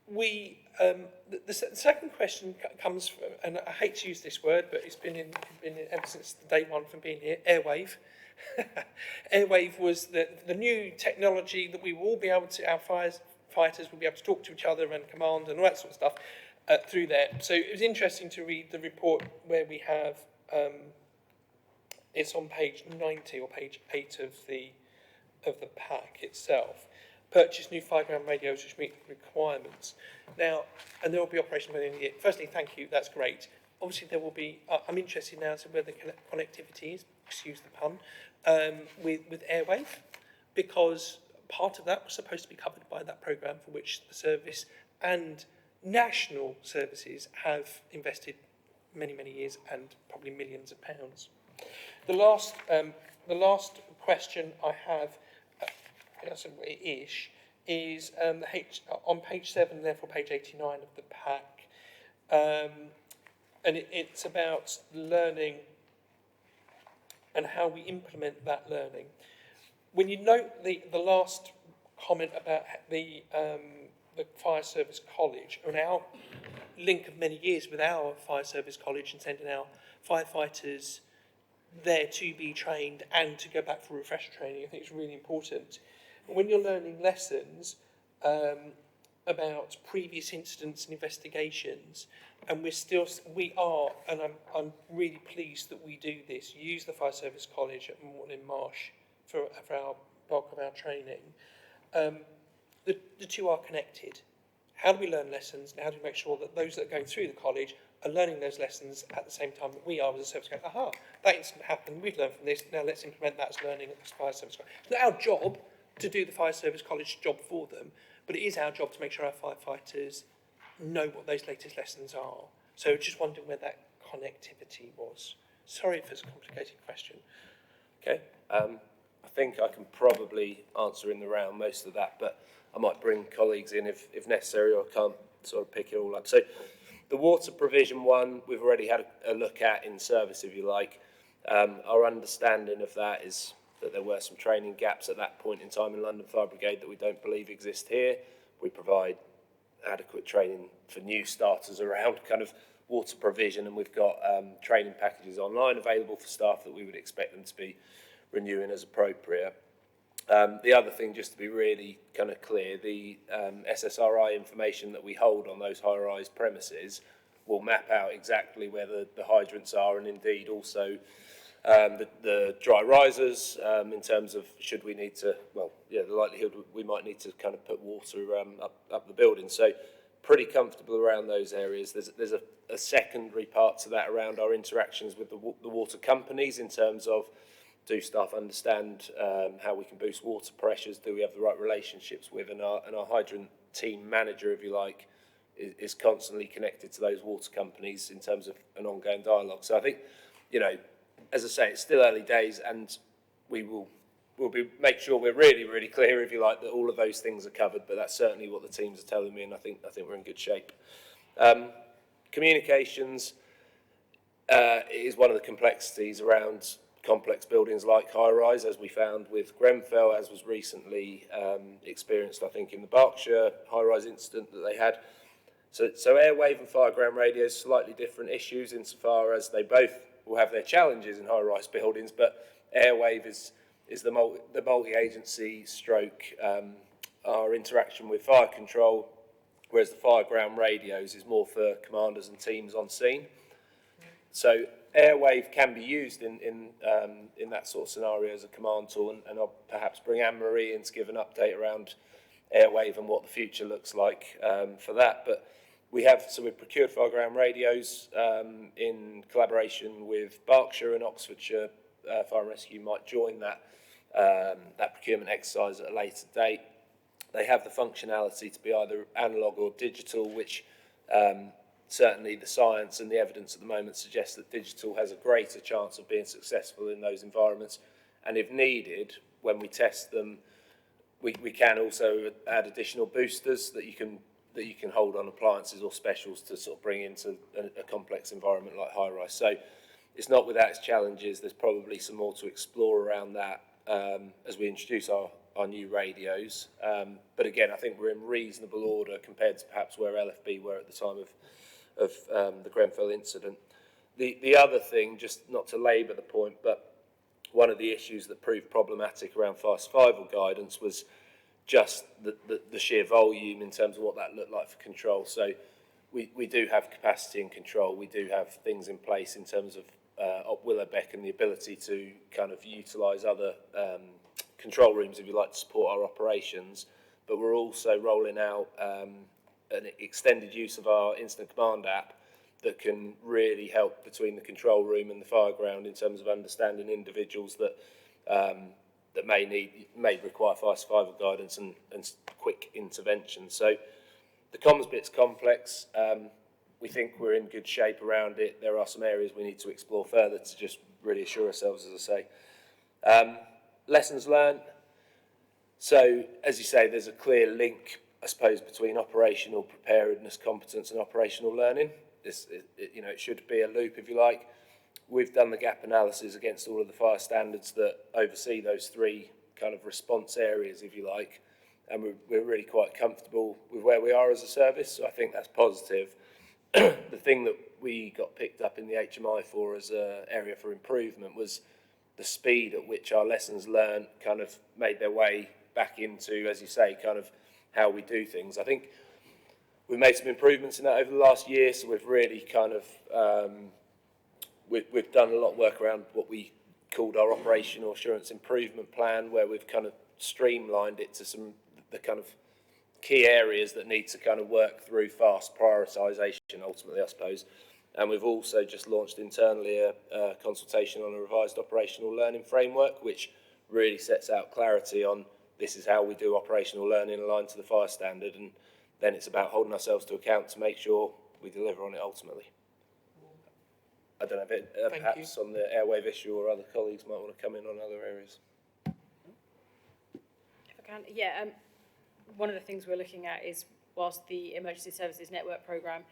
The second question comes from, and I hate to use this word, but it's been in ever since day one from being here, airwave. Airwave was the new technology that we will all be able to, our firefighters will be able to talk to each other and command and all that sort of stuff through there. So it was interesting to read the report where we have, it's on page 90 or page 8 of the pack itself. Purchase new 5-gram radios which meet requirements. Now, and there will be operational by the end of the year. Firstly, thank you, that's great. Obviously, there will be, I'm interested now as to where the connectivity is, excuse the pun, with Airwave, because part of that was supposed to be covered by that programme for which the service and national services have invested many, many years and probably millions of pounds. The last question I have, is on page 7, therefore page 89 of the pack, and it's about learning and how we implement that learning. When you note the last comment about the Fire Service College, and our link of many years with our Fire Service College and sending our firefighters there to be trained and to go back for refresher training, I think it's really important. When you're learning lessons about previous incidents and investigations, and we are, and I'm really pleased that we do this, use the Fire Service College at Morton in Marsh for our bulk of our training. The two are connected. How do we learn lessons, and how do we make sure that those that are going through the college are learning those lessons at the same time that we are as a service going, aha, that incident happened, we've learned from this, now let's implement that as learning at the Fire Service College. It's not our job to do the Fire Service College job for them, but it is our job to make sure our firefighters know what those latest lessons are. So just wondering where that connectivity was. Sorry if it's a complicated question. Okay, I think I can probably answer in the round most of that, but I might bring colleagues in if necessary, or I can't sort of pick it all up. So the water provision one, we've already had a look at in service, if you like. Our understanding of that is that there were some training gaps at that point in time in London Fire Brigade that we don't believe exist here. We provide adequate training for new starters around kind of water provision, and we've got training packages online available for staff that we would expect them to be renewing as appropriate. The other thing, just to be really kind of clear, the SSRI information that we hold on those high-rise premises will map out exactly where the hydrants are, and indeed also the dry risers, in terms of should we need to, well, yeah, the likelihood we might need to kind of put water up the building. So pretty comfortable around those areas. There's a secondary part to that around our interactions with the water companies in terms of, do staff understand how we can boost water pressures? Do we have the right relationships with? And our hydrant team manager, if you like, is constantly connected to those water companies in terms of an ongoing dialogue. So I think, you know, as I say, it's still early days, and we'll make sure we're really, really clear, if you like, that all of those things are covered. But that's certainly what the teams are telling me, and I think we're in good shape. Communications is one of the complexities around complex buildings like high-rise, as we found with Grenfell, as was recently experienced, I think, in the Berkshire high-rise incident that they had. So airwave and 5-gram radios, slightly different issues insofar as they both will have their challenges in high-rise buildings, but airwave is the multi-agency stroke our interaction with fire control, whereas the fire ground radios is more for commanders and teams on scene. So airwave can be used in that sort of scenario as a command tool, and I'll perhaps bring Anne-Marie in to give an update around airwave and what the future looks like for that. But we've procured fire ground radios in collaboration with Berkshire and Oxfordshire. Fire and Rescue might join that procurement exercise at a later date. They have the functionality to be either analog or digital, which certainly the science and the evidence at the moment suggests that digital has a greater chance of being successful in those environments. And if needed, when we test them, we can also add additional boosters that you can hold on appliances or specials to sort of bring into a complex environment like high rise. So it's not without its challenges. There's probably some more to explore around that as we introduce our new radios. But again, I think we're in reasonable order compared to perhaps where LFB were at the time of the Grenfell incident. The other thing, just not to labour the point, but one of the issues that proved problematic around fire survival guidance was just the sheer volume in terms of what that looked like for control. So we do have capacity and control. We do have things in place in terms of Willowbeck and the ability to kind of utilise other control rooms, if you like, to support our operations. But we're also rolling out an extended use of our Incident Command app that can really help between the control room and the fire ground in terms of understanding individuals that that may require fire survival guidance and quick intervention. So the comms bit's complex. We think we're in good shape around it. There are some areas we need to explore further to just really assure ourselves, as I say. Lessons learned. So, as you say, there's a clear link, I suppose, between operational preparedness, competence and operational learning. It should be a loop, if you like. We've done the gap analysis against all of the fire standards that oversee those three kind of response areas, if you like, and we're really quite comfortable with where we are as a service, so I think that's positive. The thing that we got picked up in the HMI for as an area for improvement was the speed at which our lessons learned kind of made their way back into, as you say, kind of how we do things. I think we've made some improvements in that over the last year, so we've really kind of we've done a lot of work around what we called our operational assurance improvement plan, where we've kind of streamlined it to some the kind of key areas that need to kind of work through fast prioritisation, ultimately, I suppose. And we've also just launched internally a consultation on a revised operational learning framework, which really sets out clarity on this is how we do operational learning aligned to the fire standard, and then it's about holding ourselves to account to make sure we deliver on it ultimately. I don't know if perhaps on the airwave issue or other colleagues might want to come in on other areas. If I can, yeah. One of the things we're looking at is, whilst the Emergency Services Network programme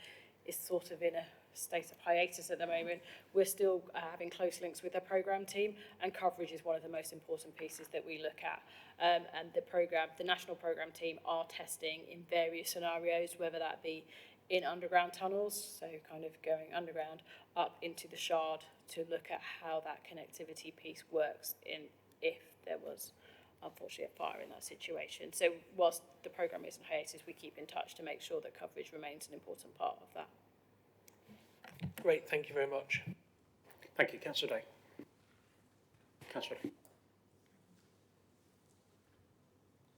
is sort of in a state of hiatus at the moment, we're still having close links with the programme team, and coverage is one of the most important pieces that we look at. And the national programme team are testing in various scenarios, whether that be in underground tunnels, so kind of going underground up into the Shard to look at how that connectivity piece works if there was unfortunately a fire in that situation. So whilst the programme is in hiatus, we keep in touch to make sure that coverage remains an important part of that. Great, thank you very much. Thank you, Councillor Day. Councillor Day.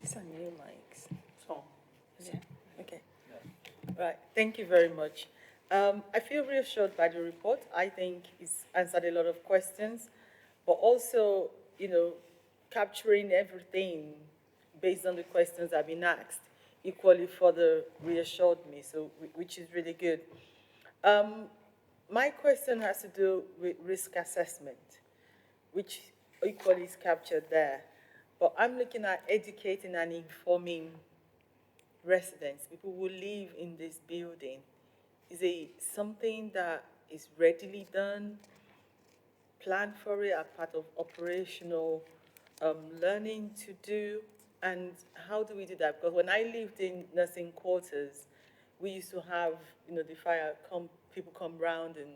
These are new mics. Oh. Is it? Okay. Right, thank you very much. I feel reassured by the report. I think it's answered a lot of questions, but also, capturing everything based on the questions I've been asked equally further reassured me, so which is really good. My question has to do with risk assessment, which equally is captured there. But I'm looking at educating and informing residents, people who live in this building. Is it something that is readily done, planned for it as part of operational learning to do? And how do we do that? Because when I lived in nursing quarters, we used to have, the fire people come round and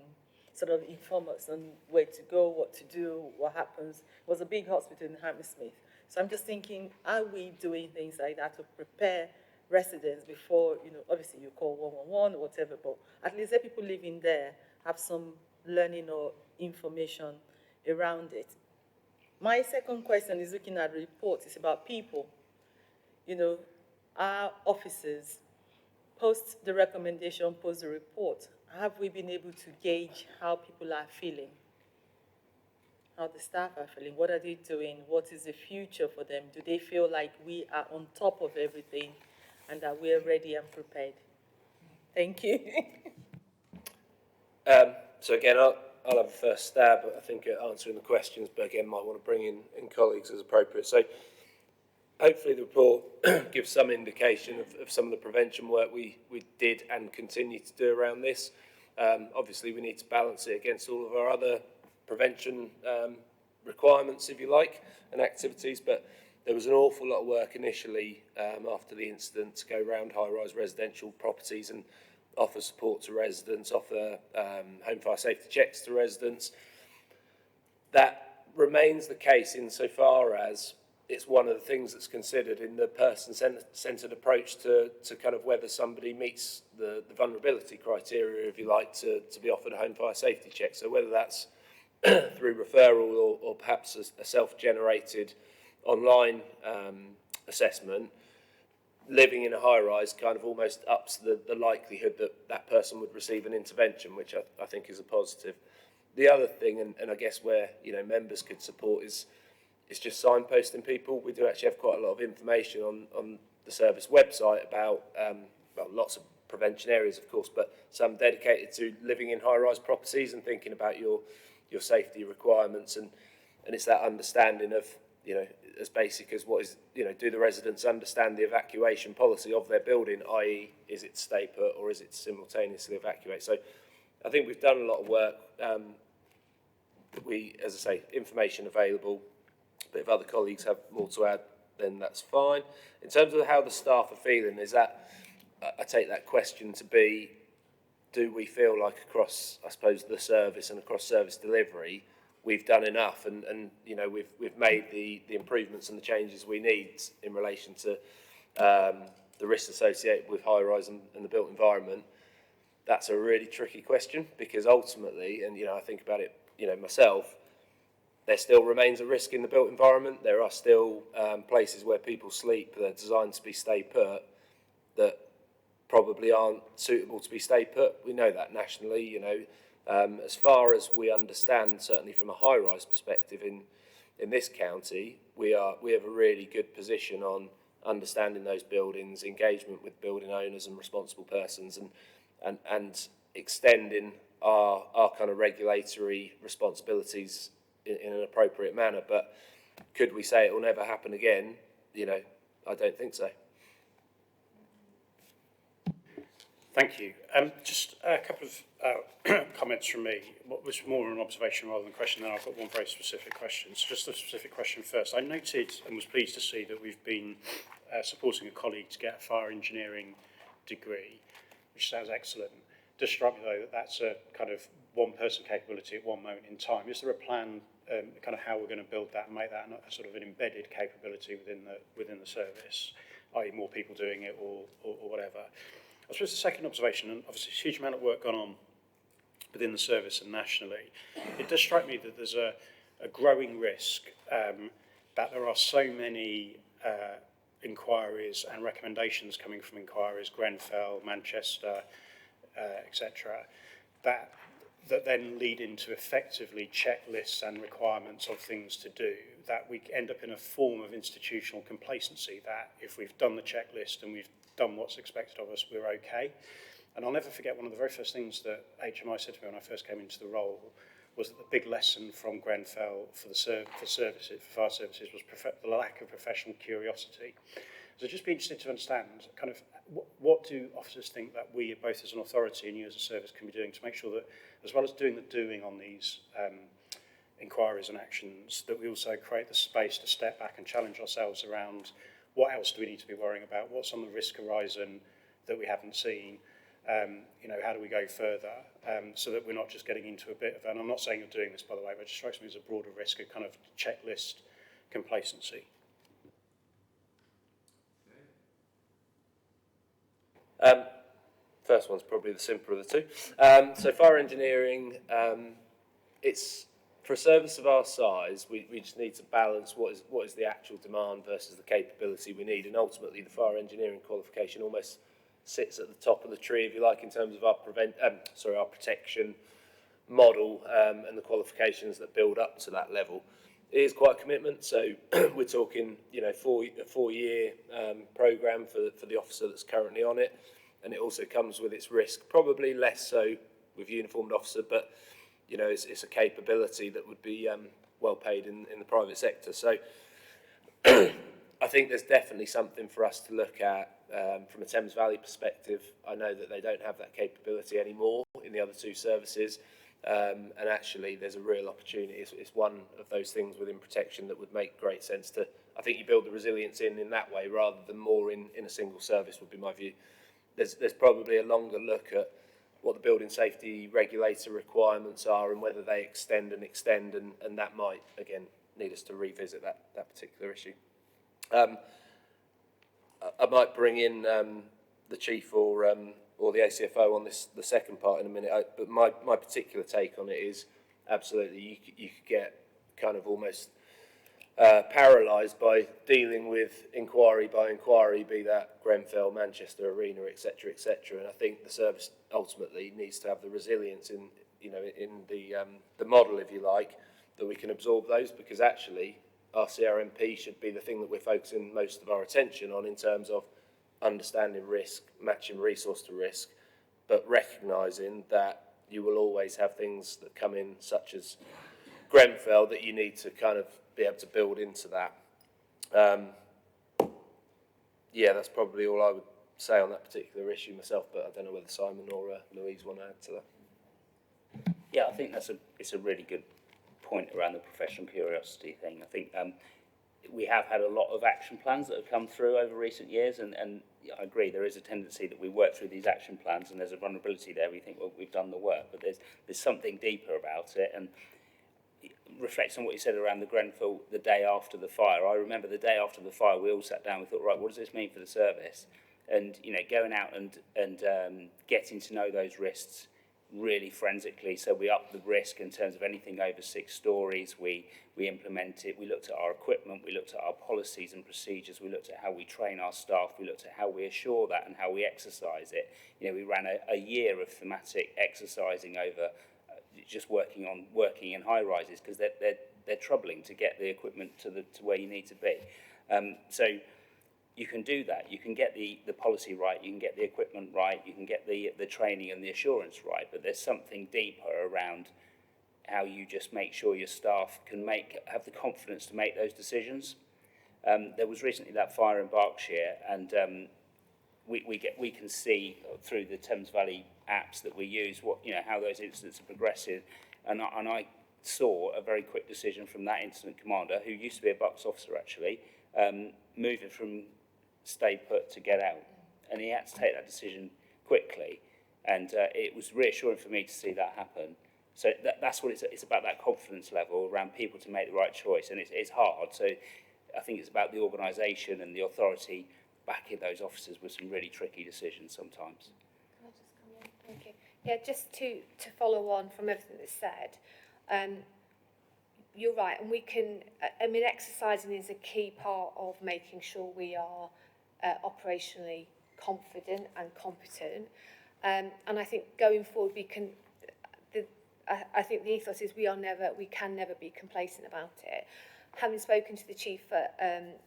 sort of inform us on where to go, what to do, what happens. It was a big hospital in Hammersmith. So I'm just thinking, are we doing things like that to prepare residents before, obviously you call 111 or whatever, but at least let people living there have some learning or information around it. My second question is looking at the report. It's about people. Our officers post the recommendation, post the report. Have we been able to gauge how people are feeling? How the staff are feeling? What are they doing? What is the future for them? Do they feel like we are on top of everything and that we're ready and prepared? Thank you. So again, I'll have a first stab, I think, at answering the questions, but again, might want to bring in colleagues as appropriate. So hopefully the report gives some indication of some of the prevention work we did and continue to do around this. Obviously, we need to balance it against all of our other prevention requirements, if you like, and activities, but there was an awful lot of work initially after the incident to go around high-rise residential properties and offer support to residents, offer home fire safety checks to residents. That remains the case insofar as it's one of the things that's considered in the person-centred approach to kind of whether somebody meets the vulnerability criteria, if you like, to be offered a home fire safety check. So whether that's through referral or perhaps a self-generated online assessment, living in a high-rise kind of almost ups the likelihood that that person would receive an intervention, which I think is a positive. The other thing, and I guess where members could support, is just signposting people. We do actually have quite a lot of information on the service website about lots of prevention areas, of course, but some dedicated to living in high-rise properties and thinking about your safety requirements, and it's that understanding of as basic as what is, do the residents understand the evacuation policy of their building, i.e. is it stay put or is it simultaneously evacuate? So I think we've done a lot of work. As I say, information available, but if other colleagues have more to add, then that's fine. In terms of how the staff are feeling, I take that question to be, do we feel like across, I suppose, the service and across service delivery, we've done enough and we've made the improvements and the changes we need in relation to the risks associated with high-rise and the built environment? That's a really tricky question, because ultimately, and I think about it myself, there still remains a risk in the built environment. There are still places where people sleep that are designed to be stay put that probably aren't suitable to be stay put. We know that nationally, as far as we understand, certainly from a high-rise perspective in this county, we have a really good position on understanding those buildings, engagement with building owners and responsible persons, and extending our kind of regulatory responsibilities in an appropriate manner. But could we say it will never happen again? I don't think so. Thank you. Just a couple of comments from me. What was more an observation rather than a question, then I've got one very specific question. So just a specific question first. I noted and was pleased to see that we've been supporting a colleague to get a fire engineering degree, which sounds excellent. Just struck me though that that's a kind of one-person capability at one moment in time. Is there a plan, kind of how we're going to build that and make that a sort of an embedded capability within the service, i.e. more people doing it or whatever? I suppose the second observation, and obviously a huge amount of work gone on within the service and nationally, it does strike me that there's a growing risk that there are so many inquiries and recommendations coming from inquiries, Grenfell, Manchester, etc., that then lead into effectively checklists and requirements of things to do, that we end up in a form of institutional complacency, that if we've done the checklist and we've done what's expected of us, we're okay. And I'll never forget one of the very first things that HMI said to me when I first came into the role was that the big lesson from Grenfell for fire services was the lack of professional curiosity. So just be interested to understand kind of what do officers think that we, both as an authority and you as a service, can be doing to make sure that, as well as doing the doing on these inquiries and actions, that we also create the space to step back and challenge ourselves around what else do we need to be worrying about, what's on the risk horizon that we haven't seen, how do we go further, so that we're not just getting into a bit of, and I'm not saying you're doing this by the way, but it just strikes me as a broader risk of kind of checklist complacency. First one's probably the simpler of the two. So fire engineering, it's for a service of our size, we just need to balance what is the actual demand versus the capability we need, and ultimately the fire engineering qualification almost sits at the top of the tree, if you like, in terms of our protection model and the qualifications that build up to that level. It is quite a commitment, so we're talking, a 4-year programme for the officer that's currently on it, and it also comes with its risk, probably less so with uniformed officer, but it's a capability that would be well paid in the private sector. So I think there's definitely something for us to look at from a Thames Valley perspective. I know that they don't have that capability anymore in the other two services. And actually, there's a real opportunity. It's one of those things within protection that would make great sense to, I think you build the resilience in that way rather than more in a single service would be my view. There's probably a longer look at what the building safety regulator requirements are and whether they extend, and that might, again, need us to revisit that particular issue. I might bring in the chief or the ACFO on the second part in a minute, but my particular take on it is absolutely you could get kind of almost paralysed by dealing with inquiry by inquiry, be that Grenfell, Manchester Arena, etc., etc. And I think the service ultimately needs to have the resilience in the model, if you like, that we can absorb those, because actually our CRMP should be the thing that we're focusing most of our attention on in terms of understanding risk, matching resource to risk, but recognising that you will always have things that come in, such as Grenfell, that you need to kind of be able to build into that. That's probably all I would say on that particular issue myself, but I don't know whether Simon or Louise want to add to that. Yeah, I think it's a really good point around the professional curiosity thing. I think we have had a lot of action plans that have come through over recent years, and I agree there is a tendency that we work through these action plans and there's a vulnerability there. We think, well, we've done the work, but there's something deeper about it. And reflects on what you said around the Grenfell the day after the fire. I remember the day after the fire, we all sat down, we thought, right, what does this mean for the service? And, going out and getting to know those risks really forensically. So we upped the risk in terms of anything over 6 stories. We implemented, we looked at our equipment, we looked at our policies and procedures, we looked at how we train our staff, we looked at how we assure that and how we exercise it. We ran a year of thematic exercising over just working in high rises, because they're troubling to get the equipment to where you need to be. So you can do that. You can get the policy right, you can get the equipment right, you can get the training and the assurance right, but there's something deeper around how you just make sure your staff can have the confidence to make those decisions. There was recently that fire in Berkshire, and we can see through the Thames Valley apps that we use how those incidents are progressing, and I saw a very quick decision from that incident commander, who used to be a Bucks officer actually, moving from stay put to get out, and he had to take that decision quickly, and it was reassuring for me to see that happen. So that's what it's about, that confidence level around people to make the right choice, and it's hard. So I think it's about the organisation and the authority backing those officers with some really tricky decisions sometimes. Can I just come in? Thank you. Yeah, just to follow on from everything that's said, you're right, and we can, exercising is a key part of making sure we are operationally confident and competent. And I think going forward, I think the ethos is we can never be complacent about it. Having spoken to the chief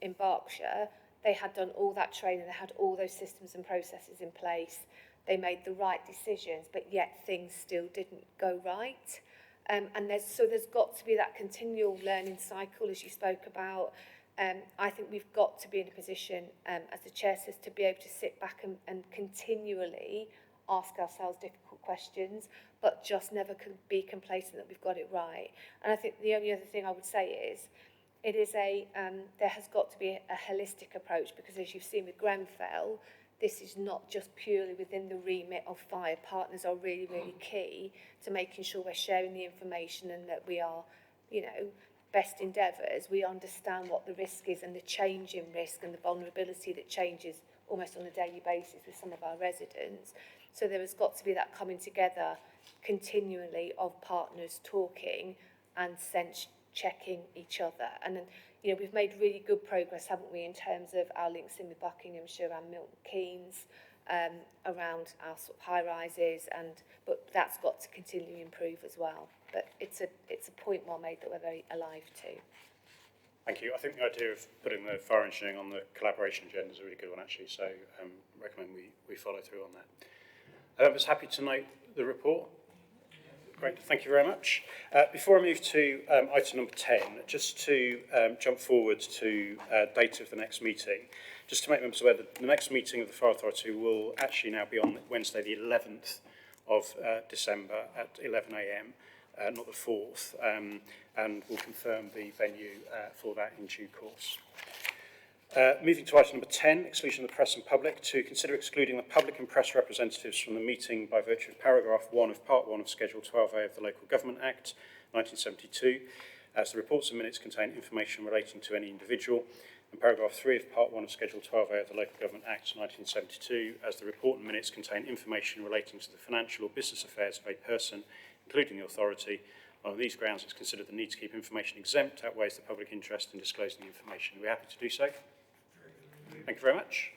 in Berkshire, they had done all that training, they had all those systems and processes in place, they made the right decisions, but yet things still didn't go right. And there's got to be that continual learning cycle, as you spoke about. I think we've got to be in a position, as the chair says, to be able to sit back and continually ask ourselves difficult questions, but just never be complacent that we've got it right. And I think the only other thing I would say is, there has got to be a holistic approach, because as you've seen with Grenfell, this is not just purely within the remit of fire. Partners are really, really key to making sure we're sharing the information and that we are, best endeavours. We understand what the risk is and the change in risk and the vulnerability that changes almost on a daily basis with some of our residents. So there has got to be that coming together continually of partners talking and sense checking each other. And then, you know, we've made really good progress, haven't we, in terms of our links in with Buckinghamshire and Milton Keynes, around our sort of high rises, but that's got to continue to improve as well. But it's a point well made that we're very alive to. Thank you. I think the idea of putting the fire engineering on the collaboration agenda is a really good one, actually, so recommend we follow through on that. I was happy to note the report. Great, thank you very much. Before I move to item number 10, just to jump forward to date of the next meeting, just to make members aware that the next meeting of the Fire Authority will actually now be on Wednesday the 11th of December at 11 a.m, not the 4th, and we'll confirm the venue for that in due course. Moving to item number 10, exclusion of the press and public, to consider excluding the public and press representatives from the meeting by virtue of paragraph 1 of part 1 of Schedule 12A of the Local Government Act 1972, as the reports and minutes contain information relating to any individual, and paragraph 3 of part 1 of Schedule 12A of the Local Government Act 1972, as the report and minutes contain information relating to the financial or business affairs of a person, including the authority. On these grounds, it's considered the need to keep information exempt outweighs the public interest in disclosing the information. Are we happy to do so? Thank you very much.